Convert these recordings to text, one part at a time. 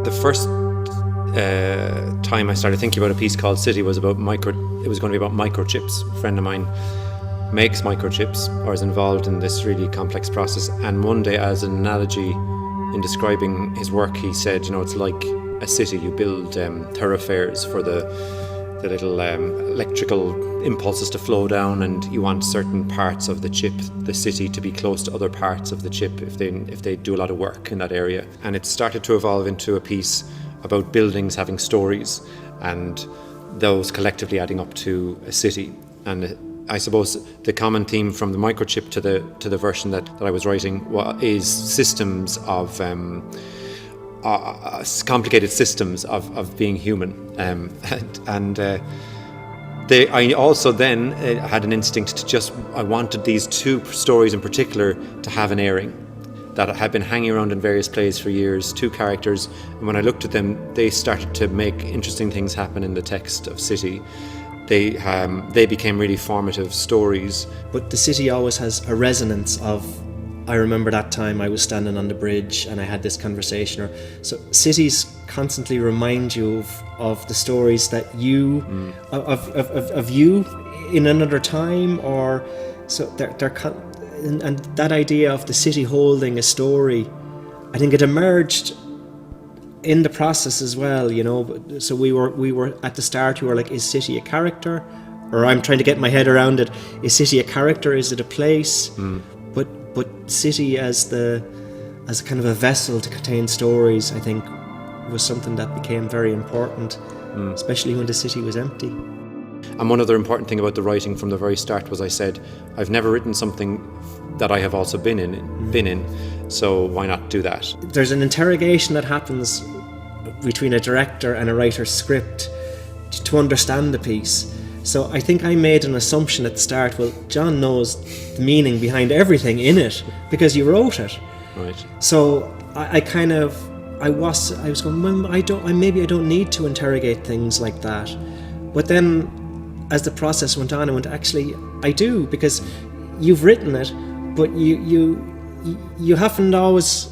the first time I started thinking about a piece called City was about it was going to be about microchips. A friend of mine makes microchips, or is involved in this really complex process, and one day, as an analogy in describing his work, he said, it's like a city. You build thoroughfares for the little electrical impulses to flow down, and you want certain parts of the chip, the city, to be close to other parts of the chip if they do a lot of work in that area. And it started to evolve into a piece about buildings having stories, and those collectively adding up to a city. And I suppose the common theme from the microchip to the version that I was writing is systems of complicated systems of being human, I also then had an instinct to I wanted these two stories in particular to have an airing that had been hanging around in various plays for years, two characters, and when I looked at them, they started to make interesting things happen in the text of City. They became really formative stories. But the city always has a resonance of, I remember that time I was standing on the bridge and I had this conversation. So cities constantly remind you of the stories that you, of you in another time, or so and that idea of the city holding a story, I think it emerged in the process as well, So we were at the start, we were like, is City a character? Or I'm trying to get my head around it. Is City a character? Is it a place? But City as a kind of a vessel to contain stories, I think, was something that became very important, especially when the city was empty. And one other important thing about the writing from the very start was I said, I've never written something that I have also been in, so why not do that? There's an interrogation that happens between a director and a writer's script to understand the piece. So I think I made an assumption at the start, well, John knows the meaning behind everything in it because you wrote it. Right. So I was going, well, maybe I don't need to interrogate things like that. But then as the process went on, I went, actually, I do, because you've written it, but you haven't always,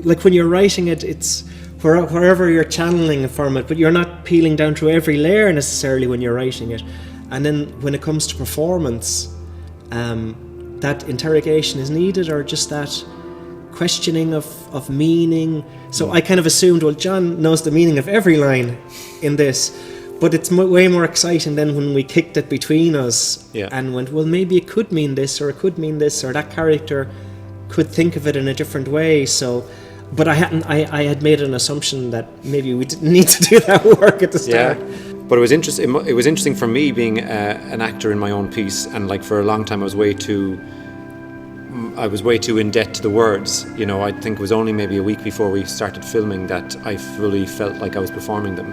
like when you're writing it, it's wherever you're channeling from it, but you're not peeling down through every layer necessarily when you're writing it. And then when it comes to performance, that interrogation is needed, or just that questioning of meaning. So I kind of assumed, well, John knows the meaning of every line in this, but it's way more exciting than when we kicked it between us and went, well, maybe it could mean this, or it could mean this, or that character could think of it in a different way. So, but I had made an assumption that maybe we didn't need to do that work at the start. Yeah. But it was interesting. It was interesting for me being an actor in my own piece, and like for a long time I was way too in debt to the words. I think it was only maybe a week before we started filming that I fully felt like I was performing them.